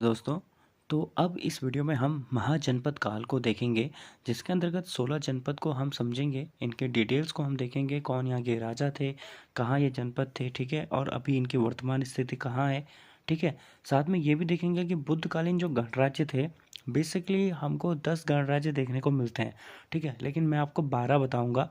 दोस्तों, तो अब इस वीडियो में हम महाजनपद काल को देखेंगे, जिसके अंतर्गत 16 जनपद को हम समझेंगे। इनके डिटेल्स को हम देखेंगे, कौन यहाँ के राजा थे, कहाँ ये जनपद थे, ठीक है, और अभी इनकी वर्तमान स्थिति कहाँ है, ठीक है। साथ में ये भी देखेंगे कि बुद्धकालीन जो गणराज्य थे, बेसिकली हमको 10 गणराज्य देखने को मिलते हैं, ठीक है, लेकिन मैं आपको 12 बताऊंगा,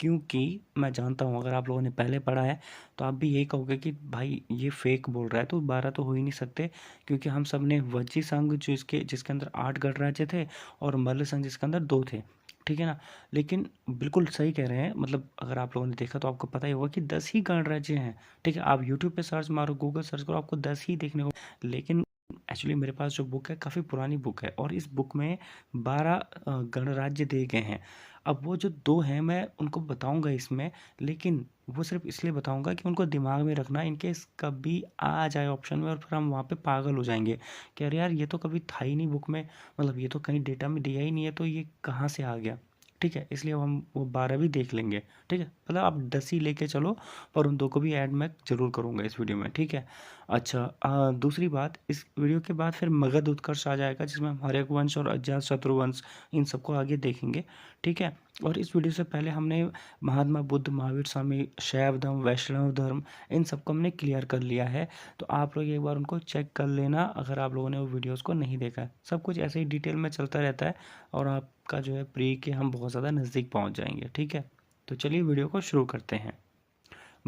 क्योंकि मैं जानता हूँ अगर आप लोगों ने पहले पढ़ा है तो आप भी यही कहोगे कि भाई ये फेक बोल रहा है, तो 12 तो हो ही नहीं सकते, क्योंकि हम सब ने वज्जी संघ जो जिसके अंदर 8 गणराज्य थे और मल्ल संघ जिसके अंदर 2 थे, ठीक है ना। लेकिन बिल्कुल सही कह रहे हैं, मतलब अगर आप लोगों ने देखा तो आपको पता ही होगा कि 10 ही गणराज्य हैं, ठीक है। आप यूट्यूब पे सर्च मारो, गूगल सर्च करो, आपको 10 ही देखने को। लेकिन एक्चुअली मेरे पास जो बुक है काफ़ी पुरानी बुक है, और इस बुक में 12 गणराज्य दिए गए हैं। अब वो जो 2 हैं मैं उनको बताऊंगा इसमें, लेकिन वो सिर्फ इसलिए बताऊंगा कि उनको दिमाग में रखना, इनकेस कभी आ जाए ऑप्शन में और फिर हम वहाँ पे पागल हो जाएंगे कि अरे यार ये तो कभी था ही नहीं बुक में, मतलब ये तो कहीं डेटा में दिया ही नहीं है, तो ये कहाँ से आ गया, ठीक है। इसलिए अब हम वो 12 भी देख लेंगे, ठीक है। मतलब आप 10 ही लेके चलो, पर उन 2 को भी ऐड मैं जरूर करूँगा इस वीडियो में, ठीक है। अच्छा, दूसरी बात, इस वीडियो के बाद फिर मगध उत्कर्ष आ जाएगा, जिसमें हम हर्यक वंश और अजात शत्रु वंश इन सबको आगे देखेंगे, ठीक है। और इस वीडियो से पहले हमने महात्मा बुद्ध, महावीर स्वामी, शैव धर्म, वैष्णव धर्म, इन सबको हमने क्लियर कर लिया है। तो आप लोग एक बार उनको चेक कर लेना अगर आप लोगों ने वो वीडियोस को नहीं देखा है। सब कुछ ऐसे ही डिटेल में चलता रहता है, और आपका जो है प्री के हम बहुत ज़्यादा नज़दीक पहुंच जाएंगे, ठीक है। तो चलिए वीडियो को शुरू करते हैं।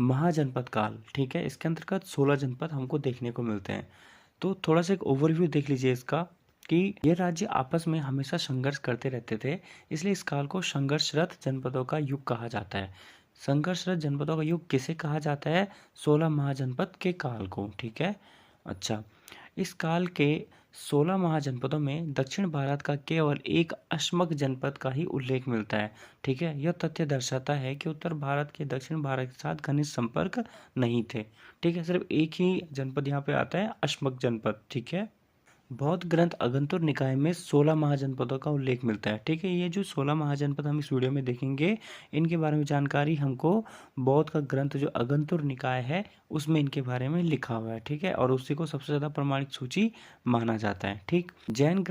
महाजनपद काल, ठीक है, इसके अंतर्गत 16 जनपद हमको देखने को मिलते हैं। तो थोड़ा सा एक ओवरव्यू देख लीजिए इसका, कि ये राज्य आपस में हमेशा संघर्ष करते रहते थे, इसलिए इस काल को संघर्षरत जनपदों का युग कहा जाता है। संघर्षरत जनपदों का युग किसे कहा जाता है? 16 महाजनपद के काल को, ठीक है। अच्छा, इस काल के 16 महाजनपदों में दक्षिण भारत का केवल एक अश्मक जनपद का ही उल्लेख मिलता है, ठीक है। यह तथ्य दर्शाता है कि उत्तर भारत के दक्षिण भारत के साथ घनिष्ठ संपर्क नहीं थे, ठीक है। सिर्फ एक ही जनपद यहाँ पे आता है, अश्मक जनपद, ठीक है। बौद्ध ग्रंथ अगंतुर निकाय में 16 महाजनपदों का उल्लेख मिलता है, ठीक है। ये जो 16 महाजनपद हम इस वीडियो में देखेंगे, इनके बारे में जानकारी हमको बौद्ध का ग्रंथ जो अगंतुर निकाय है उसमें इनके बारे में लिखा हुआ है, ठीक है, और उसी को सबसे ज़्यादा प्रमाणिक सूची माना जाता है, ठीक। जैन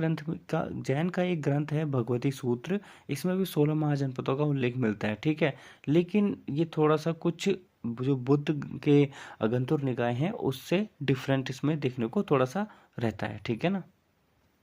का एक ग्रंथ है भगवती सूत्र, इसमें भी 16 महाजनपदों का उल्लेख मिलता है, ठीक है। लेकिन ये थोड़ा सा कुछ जो बुद्ध के अगंतुर निकाय हैं उससे डिफरेंट इसमें देखने को थोड़ा सा रहता है, ठीक है ना।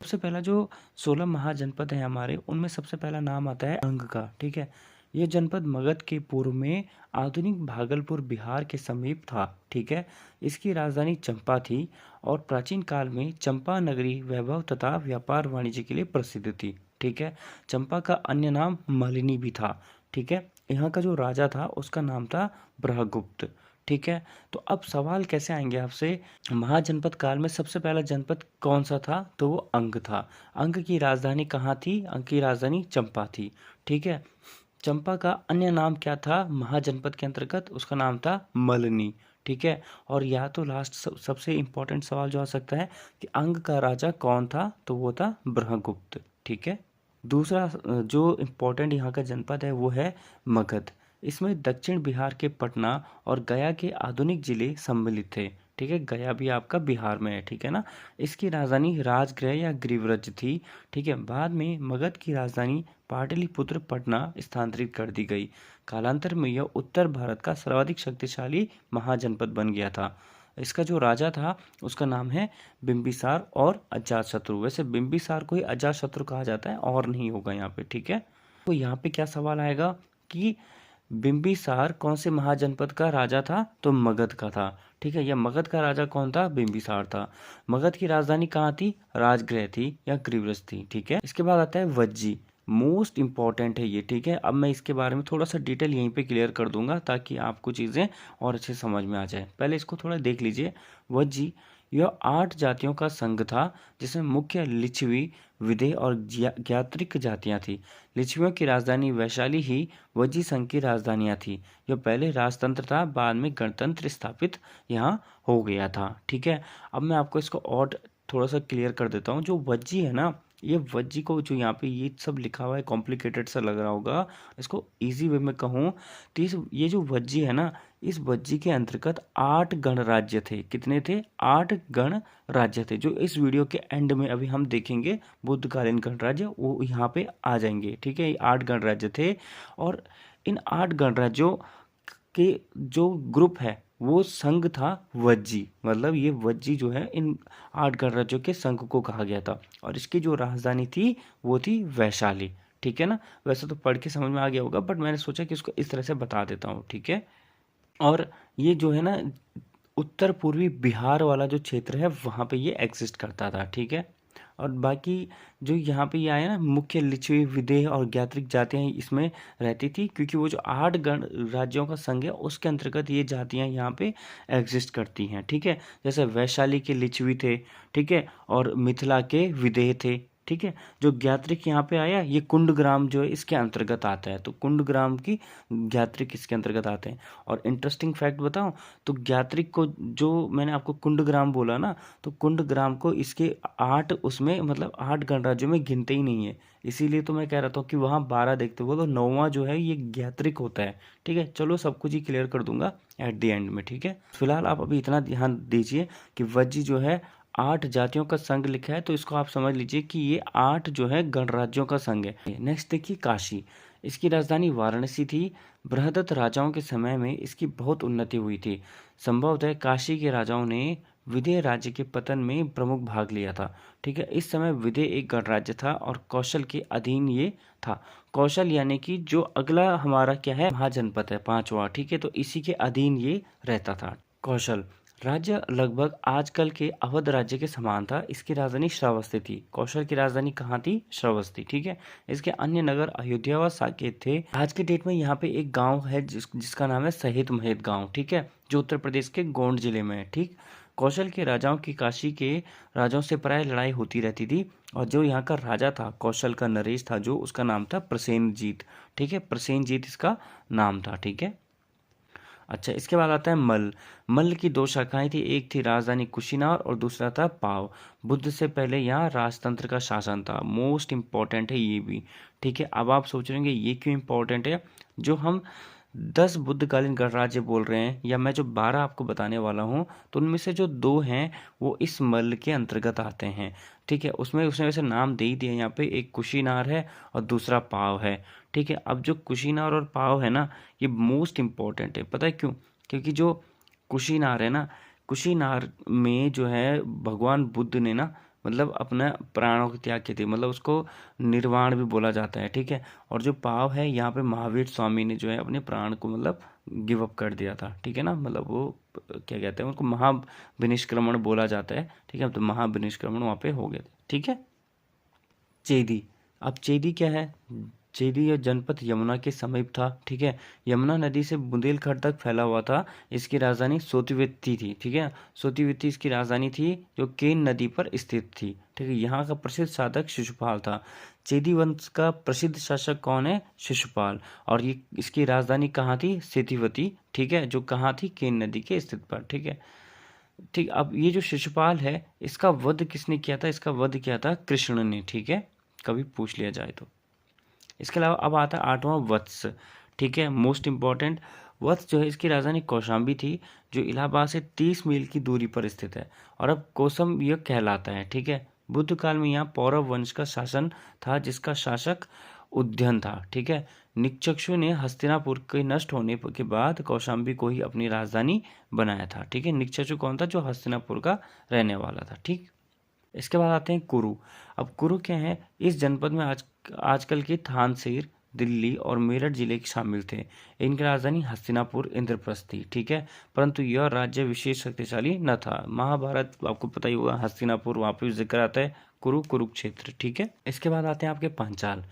सबसे पहला जो 16 महाजनपद है हमारे, उनमें सबसे पहला नाम आता है अंग का, ठीक है। यह जनपद मगध के पूर्व में आधुनिक भागलपुर बिहार के समीप था, ठीक है। इसकी राजधानी चंपा थी, और प्राचीन काल में चंपा नगरी वैभव तथा व्यापार वाणिज्य के लिए प्रसिद्ध थी, ठीक है। चंपा का अन्य नाम मालिनी भी था, ठीक है। यहाँ का जो राजा था उसका नाम था ब्रहगुप्त, ठीक है। तो अब सवाल कैसे आएंगे आपसे, महाजनपद काल में सबसे पहला जनपद कौन सा था? तो वो अंग था। अंग की राजधानी कहाँ थी? अंग की राजधानी चंपा थी, ठीक है। चंपा का अन्य नाम क्या था महाजनपद के अंतर्गत? उसका नाम था मलनी, ठीक है। और या तो लास्ट सबसे इंपॉर्टेंट सवाल जो आ सकता है कि अंग का राजा कौन था? तो वो था ब्रहगुप्त, ठीक है। दूसरा जो इम्पोर्टेंट यहाँ का जनपद है वो है मगध। इसमें दक्षिण बिहार के पटना और गया के आधुनिक जिले सम्मिलित थे, ठीक है। गया भी आपका बिहार में है, ठीक है ना। इसकी राजधानी राजगृह या गिरिव्रज थी, ठीक है। बाद में मगध की राजधानी पाटलिपुत्र पटना स्थानांतरित कर दी गई। कालांतर में यह उत्तर भारत का सर्वाधिक शक्तिशाली महाजनपद बन गया था। इसका जो राजा था उसका नाम है बिंबिसार और अजातशत्रु। वैसे बिंबिसार को ही अजातशत्रु कहा जाता है, और नहीं होगा यहाँ पे, ठीक है। तो यहाँ पे क्या सवाल आएगा कि बिंबिसार कौन से महाजनपद का राजा था? तो मगध का था, ठीक है। यह मगध का राजा कौन था? बिंबिसार था। मगध की राजधानी कहाँ थी? राजगृह थी या गिरिव्रज थी, ठीक है। इसके बाद आता है वज्जी। मोस्ट इंपॉर्टेंट है ये, ठीक है। अब मैं इसके बारे में थोड़ा सा डिटेल यहीं पे क्लियर कर दूंगा ताकि आपको चीज़ें और अच्छे समझ में आ जाए। पहले इसको थोड़ा देख लीजिए। वज्जी यह 8 जातियों का संघ था, जिसमें मुख्य लिच्छवी, विदेह और ज्ञात्रिक जातियां थी। लिच्छवियों की राजधानी वैशाली ही वज्जी संघ की राजधानियां थी। यह पहले राजतंत्र था, बाद में गणतंत्र स्थापित यहाँ हो गया था, ठीक है। अब मैं आपको इसको और थोड़ा सा क्लियर कर देता हूँ। जो वज्जी है ना, ये वज्जी को जो यहाँ पे ये सब लिखा हुआ है कॉम्प्लिकेटेड सा लग रहा होगा, इसको इजी वे में कहूँ तो ये जो वज्जी है ना, इस वज्जी के अंतर्गत 8 गणराज्य थे। कितने थे? 8 गणराज्य थे, जो इस वीडियो के एंड में अभी हम देखेंगे। बुद्धकालीन गणराज्य वो यहाँ पे आ जाएंगे, ठीक है। 8 गणराज्य थे और इन 8 गणराज्यों के जो ग्रुप है वो संघ था वज्जी। मतलब ये वज्जी जो है इन 8 गणराज्यों के संघ को कहा गया था और इसकी जो राजधानी थी वो थी वैशाली, ठीक है ना। वैसे तो पढ़ के समझ में आ गया होगा, बट मैंने सोचा कि इसको इस तरह से बता देता हूँ, ठीक है। और ये जो है ना उत्तर पूर्वी बिहार वाला जो क्षेत्र है वहाँ पे ये एग्जिस्ट करता था, ठीक है। और बाकी जो यहाँ पे ये आया ना, मुख्य लिच्छवी, विदेह और ज्ञात्रिक जातियाँ इसमें रहती थी, क्योंकि वो जो 8 गण राज्यों का संघ है उसके अंतर्गत ये जातियाँ यहाँ पे एग्जिस्ट करती हैं, ठीक है। जैसे वैशाली के लिच्छवी थे, ठीक है, और मिथिला के विदेह थे, ठीक है। जो ज्ञात्रिक यहाँ पे आया, ये कुंडग्राम जो है इसके अंतर्गत आता है, तो कुंडग्राम की ज्ञात्रिक इसके अंतर्गत आते हैं। और इंटरेस्टिंग फैक्ट बताऊं तो ज्ञात्रिक को, जो मैंने आपको कुंडग्राम बोला ना, तो कुंडग्राम को इसके 8 उसमें मतलब 8 गणराज्यों में गिनते ही नहीं है। इसीलिए तो मैं कह रहा था कि वहाँ 12 देखते हुए तो 9वां जो है ये ज्ञात्रिक होता है, ठीक है। चलो सब कुछ ही क्लियर कर दूंगा एट द एंड में, ठीक है। फिलहाल आप अभी इतना ध्यान दीजिए कि वज्जी जो है 8 जातियों का संघ लिखा है, तो इसको आप समझ लीजिए कि ये 8 जो है गणराज्यों का संघ है। नेक्स्ट देखिए काशी। इसकी राजधानी वाराणसी थी। बृहदत्त राजाओं के समय में इसकी बहुत उन्नति हुई थी। संभवतः काशी के राजाओं ने विदेह राज्य के पतन में प्रमुख भाग लिया था, ठीक है। इस समय विदेह एक गणराज्य था और कौशल के अधीन ये था। कौशल यानी कि जो अगला हमारा क्या है, महाजनपद है 5वां, ठीक है, तो इसी के अधीन ये रहता था। कौशल राज्य लगभग आजकल के अवध राज्य के समान था। इसकी राजधानी श्रावस्ती थी। कौशल की राजधानी कहाँ थी? श्रावस्ती, ठीक है। इसके अन्य नगर अयोध्या व साकेत थे। आज के डेट में यहाँ पे एक गांव है जिसका नाम है सहित महेत गांव, ठीक है, जो उत्तर प्रदेश के गोंड जिले में है, ठीक। कौशल के राजाओं की काशी के राजाओं से प्राय लड़ाई होती रहती थी और जो यहाँ का राजा था कौशल का, नरेश था जो, उसका नाम था प्रसेनजीत, ठीक है। प्रसेनजीत इसका नाम था, ठीक है। अच्छा, इसके बाद आता है मल्ल। मल्ल की 2 शाखाएं थी, एक थी राजधानी कुशीनगर और दूसरा था पाव। बुद्ध से पहले यहाँ राजतंत्र का शासन था। मोस्ट इम्पॉर्टेंट है ये भी, ठीक है। अब आप सोच रहे होंगे ये क्यों इम्पॉर्टेंट है। जो हम 10 बुद्धकालीन गणराज्य बोल रहे हैं, या मैं जो 12 आपको बताने वाला हूँ, तो उनमें से जो 2 हैं वो इस मल्ल के अंतर्गत आते हैं, ठीक है। उसमें उसने वैसे नाम दे ही दिया यहाँ पे, एक कुशीनगर है और दूसरा पाव है, ठीक है। अब जो कुशीनगर और पाव है ना, ये मोस्ट इम्पॉर्टेंट है। पता है क्यों? क्योंकि जो कुशीनगर है ना, कुशीनगर में जो है भगवान बुद्ध ने ना मतलब अपना प्राणों के त्याग किए थे, मतलब उसको निर्वाण भी बोला जाता है, ठीक है। और जो पाव है, यहाँ पे महावीर स्वामी ने जो है अपने प्राण को मतलब गिव अप कर दिया था, ठीक है ना। मतलब वो क्या कहते हैं, उनको महाविनिष्क्रमण बोला जाता है, ठीक है। तो महाविनिष्क्रमण वहाँ पे हो गए थे, ठीक है। चेदी। अब चेदी क्या है? चेदी यह जनपद यमुना के समीप था, ठीक है। यमुना नदी से बुंदेलखंड तक फैला हुआ था। इसकी राजधानी सोतिवित्ती थी, ठीक है। सोतिवित्ती इसकी राजधानी थी, जो केन नदी पर स्थित थी, ठीक है। यहाँ का प्रसिद्ध शासक शिशुपाल था। चेदी वंश का प्रसिद्ध शासक कौन है? शिशुपाल। और ये इसकी राजधानी कहाँ थी? सेतिवती, ठीक है, जो कहाँ थी? केन नदी के स्थित पर, ठीक है। ठीक, अब ये जो शिशुपाल है इसका वध किसने किया था? इसका वध किया था कृष्ण ने, ठीक है, कभी पूछ लिया जाए तो। इसके अलावा अब आता है 8वां वत्स, ठीक है, मोस्ट इंपॉर्टेंट। वत्स जो है इसकी राजधानी कौशाम्बी थी, जो इलाहाबाद से 30 मील की दूरी पर स्थित है और अब कोसम यह कहलाता है, ठीक है। बुद्ध काल में यहाँ पौरव वंश का शासन था, जिसका शासक उद्यन था, ठीक है। निक्षक्षु ने हस्तिनापुर के नष्ट होने के बाद कौशाम्बी को ही अपनी राजधानी बनाया था, ठीक है। निक्षक्षु कौन था? जो हस्तिनापुर का रहने वाला था, ठीक। इसके बाद आते हैं कुरु। अब कुरु क्या है? इस जनपद में आजकल के थानसेर, दिल्ली और मेरठ जिले शामिल थे। इनकी राजधानी हस्तिनापुर, इंद्रप्रस्थ थी, ठीक है। परंतु यह राज्य विशेष शक्तिशाली न था। महाभारत आपको पता ही होगा, हस्तिनापुर वहाँ पे जिक्र आता है, कुरुक्षेत्र, ठीक है। इसके बाद आते हैं आपके पांचाल।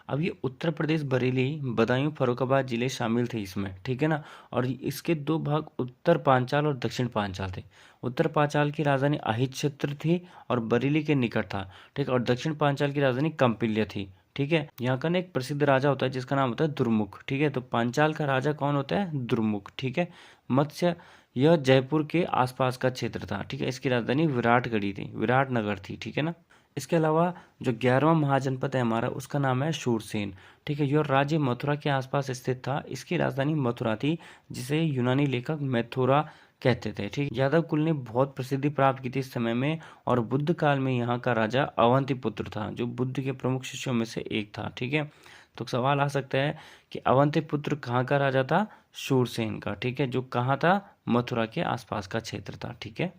अब ये उत्तर प्रदेश, बरेली, बदायूं, फर्रुखाबाद जिले शामिल थे इसमें, ठीक है ना। और इसके 2 भाग उत्तर पांचाल और दक्षिण पांचाल थे। उत्तर पांचाल की राजधानी अहित क्षेत्र थी और बरेली के निकट था, ठीक। और दक्षिण पांचाल की राजधानी कंपिल्य थी, ठीक है। यहाँ का ना एक प्रसिद्ध राजा होता है जिसका नाम होता है दुर्मुख, ठीक है। तो पांचाल का राजा कौन होता है? दुर्मुख, ठीक है। मत्स्य, यह जयपुर के आसपास का क्षेत्र था, ठीक है। इसकी राजधानी विराटगढ़ी थी, विराटनगर थी, ठीक है ना। इसके अलावा जो 11वां महाजनपद है हमारा, उसका नाम है शूरसेन। ठीक है, यह राज्य मथुरा के आसपास स्थित था। इसकी राजधानी मथुरा थी, जिसे यूनानी लेखक मैथुरा कहते थे। ठीक, यादव कुल ने बहुत प्रसिद्धि प्राप्त की थी इस समय में, और बुद्ध काल में यहाँ का राजा अवंतीपुत्र था, जो बुद्ध के प्रमुख शिष्यों में से एक था। ठीक है, तो सवाल आ सकता है कि अवंतीपुत्र कहाँ का राजा था? शूरसेन का। ठीक है, जो कहाँ था? मथुरा के आसपास का क्षेत्र था। ठीक है,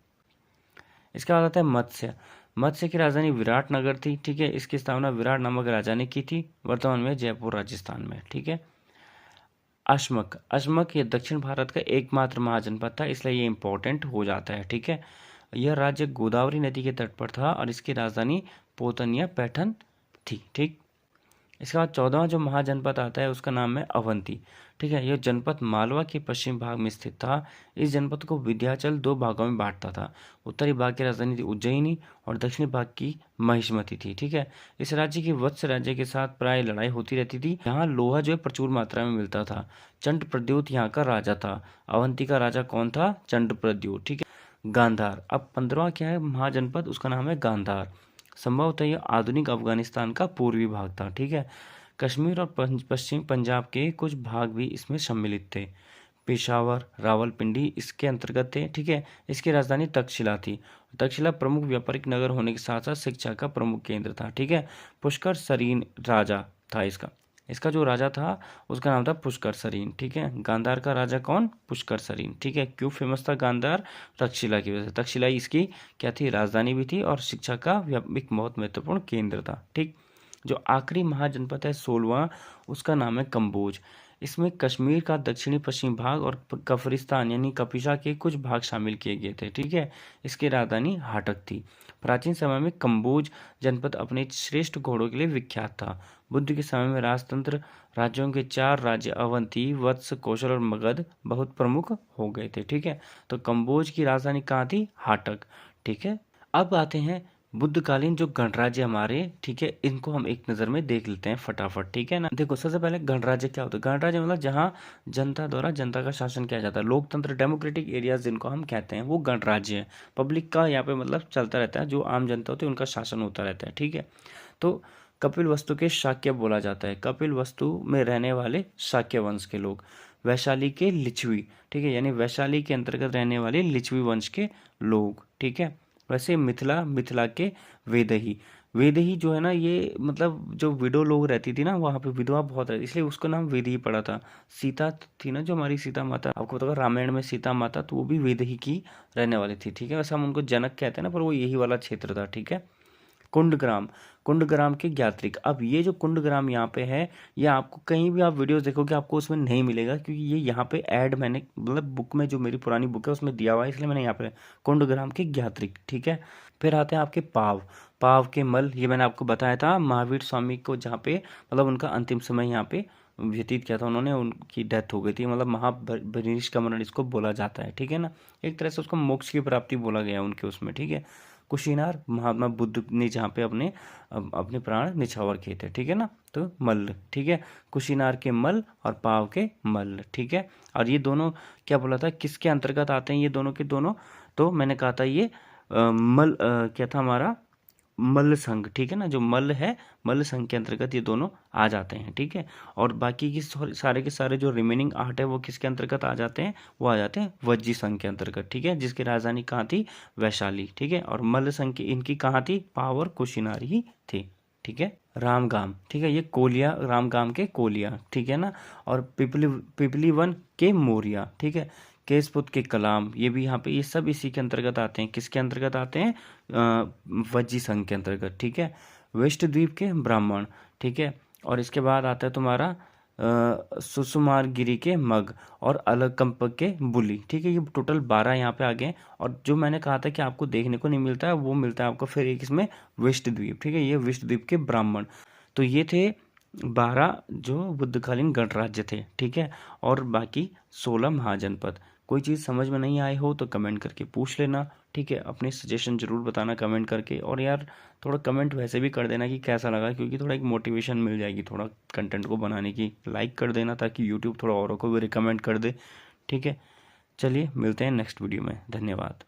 इसके बाद आता है मत्स्य। मत्स्य की राजधानी विराटनगर थी। ठीक है, इसकी स्थापना विराट नामक राजा ने की थी, वर्तमान में जयपुर राजस्थान में। ठीक है, अश्मक। अश्मक ये दक्षिण भारत का एकमात्र महाजनपद था, इसलिए ये इंपॉर्टेंट हो जाता है। ठीक है, यह राज्य गोदावरी नदी के तट पर था और इसकी राजधानी पोतनिया पैठन थी। ठीक, इसके बाद 14वां जो महाजनपद आता है उसका नाम है अवंती। ठीक है, यह जनपद मालवा के पश्चिम भाग में स्थित था। इस जनपद को विंध्याचल 2 भागों में बांटता था। उत्तरी भाग की राजधानी थी उज्जैनी और दक्षिणी भाग की महिष्मती थी। ठीक है, इस राज्य की वत्स राज्य के साथ प्राय लड़ाई होती रहती थी। यहाँ लोहा जो है प्रचुर मात्रा में मिलता था। चंड प्रद्योत यहाँ का राजा था। अवंती का राजा कौन था? चंड प्रद्योत। ठीक है, गांधार। अब 15वां क्या है महाजनपद? उसका नाम है गांधार। संभवतः यह आधुनिक अफगानिस्तान का पूर्वी भाग था। ठीक है, कश्मीर और पश्चिम पंजाब के कुछ भाग भी इसमें सम्मिलित थे। पेशावर, रावलपिंडी इसके अंतर्गत थे। ठीक है, इसकी राजधानी तक्षशिला थी। तक्षशिला प्रमुख व्यापारिक नगर होने के साथ साथ शिक्षा का प्रमुख केंद्र था। ठीक है, पुष्कर सरीन राजा था इसका। इसका जो राजा था उसका नाम था पुष्कर सरीन। ठीक है, गांधार का राजा कौन? पुष्कर सरीन। ठीक है, क्यों फेमस था गांधार? तक्षशिला की वजह से। तक्षशिला इसकी क्या थी? राजधानी भी थी और शिक्षा का एक बहुत महत्वपूर्ण केंद्र था। ठीक, जो आखिरी महाजनपद है 16वां, उसका नाम है कंबोज। इसमें कश्मीर का दक्षिणी पश्चिम भाग और कफरिस्तान यानी कपिशा के कुछ भाग शामिल किए गए थे। ठीक है, इसकी राजधानी हाटक थी। प्राचीन समय में कंबोज जनपद अपने श्रेष्ठ घोड़ों के लिए विख्यात था। बुद्ध के समय में राजतंत्र राज्यों के 4 राज्य अवंती, वत्स, कौशल और मगध बहुत प्रमुख हो गए थे। ठीक है, तो कंबोज की राजधानी कहाँ थी? हाटक। ठीक है, अब आते हैं बुद्धकालीन जो गणराज्य हमारे। ठीक है, इनको हम एक नज़र में देख लेते हैं फटाफट। ठीक है ना, देखो सबसे पहले गणराज्य क्या होता है? गणराज्य मतलब जहाँ जनता द्वारा जनता का शासन किया जाता है। लोकतंत्र, डेमोक्रेटिक एरियाज जिनको हम कहते हैं, वो गणराज्य है। पब्लिक का यहाँ पे मतलब चलता रहता है, जो आम जनता होती है उनका शासन होता रहता है। ठीक है, तो कपिल वस्तु के शाक्य बोला जाता है। कपिल वस्तु में रहने वाले शाक्य वंश के लोग। वैशाली के लिच्छवी। ठीक है, यानी वैशाली के अंतर्गत रहने वाले लिच्छवी वंश के लोग। ठीक है, वैसे मिथिला के वेदही। वेदही जो है ना, ये मतलब जो विडो लोग रहती थी ना, वहाँ पे विधवा बहुत रहती, इसलिए उसका नाम वेदही पड़ा था। सीता थी ना जो हमारी सीता माता, आपको पता होगा रामायण में सीता माता, तो वो भी वेदही की रहने वाली थी। ठीक है, वैसे हम उनको जनक कहते हैं ना, पर वो यही वाला क्षेत्र था। ठीक है, कुंडग्राम। कुंडग्राम के ज्ञात्रिक। अब ये जो कुंडग्राम यहाँ पे है, ये आपको कहीं भी आप वीडियोस देखोगे आपको उसमें नहीं मिलेगा, क्योंकि ये यहाँ पे ऐड मैंने मतलब बुक में, जो मेरी पुरानी बुक है उसमें दिया हुआ है, इसलिए मैंने यहाँ पे कुंडग्राम के ज्ञात्रिक। ठीक है, फिर आते हैं आपके पाव। पाव के मल, ये मैंने आपको बताया था महावीर स्वामी को, जहाँ पे मतलब उनका अंतिम समय यहाँ पे व्यतीत किया था उन्होंने, उनकी डेथ हो गई थी, मतलब महापरिनिष्क्रमण इसको बोला जाता है। ठीक है ना, एक तरह से उसको मोक्ष की प्राप्ति बोला गया उनके उसमें। ठीक है, कुशीनार, महात्मा बुद्ध ने जहाँ पे अपने प्राण निछावर किए थे। ठीक है ना, तो मल्ल। ठीक है, कुशीनार के मल और पाव के मल्ल। ठीक है, और ये दोनों क्या बोला था, किसके अंतर्गत आते हैं ये दोनों के दोनों? तो मैंने कहा था ये क्या था हमारा? मल्ल संघ। ठीक है ना, जो मल्ल है, मल्ल संघ के अंतर्गत ये दोनों आ जाते हैं। ठीक है, और बाकी की सारे के सारे जो रिमेनिंग 8 है वो किसके अंतर्गत आ जाते हैं? वो आ जाते हैं वज्जी संघ के अंतर्गत। ठीक है, जिसकी राजधानी कहाँ थी? वैशाली। ठीक है, और मल्ल संघ की इनकी कहाँ थी? पावर कुशीनार ही थी। ठीक है, रामगाम। ठीक है, ये कोलिया, रामगाम के कोलिया। ठीक है ना, और पिपली वन के मोरिया। ठीक है, केसपुत के कलाम, ये भी यहाँ पे, ये सब इसी के अंतर्गत आते हैं। किसके अंतर्गत आते हैं? वज्जी संघ के अंतर्गत। ठीक है, वेस्ट द्वीप के ब्राह्मण। ठीक है, और इसके बाद आता है तुम्हारा सुसुमार गिरी के मग और अलकंपक के बुली। ठीक है, ये टोटल 12 यहाँ पे आ गए। और जो मैंने कहा था कि आपको देखने को नहीं मिलता है, वो मिलता है आपको फिर एक इसमें वेस्ट द्वीप। ठीक है, ये वेस्ट द्वीप के ब्राह्मण। तो ये थे 12 जो बुद्धकालीन गणराज्य थे। ठीक है, और बाकी 16 महाजनपद। कोई चीज़ समझ में नहीं आई हो तो कमेंट करके पूछ लेना। ठीक है, अपने सजेशन जरूर बताना कमेंट करके, और यार थोड़ा कमेंट वैसे भी कर देना कि कैसा लगा, क्योंकि थोड़ा एक मोटिवेशन मिल जाएगी थोड़ा कंटेंट को बनाने की। लाइक कर देना ताकि यूट्यूब थोड़ा औरों को भी रिकमेंड कर दे। ठीक है, चलिए मिलते हैं नेक्स्ट वीडियो में। धन्यवाद।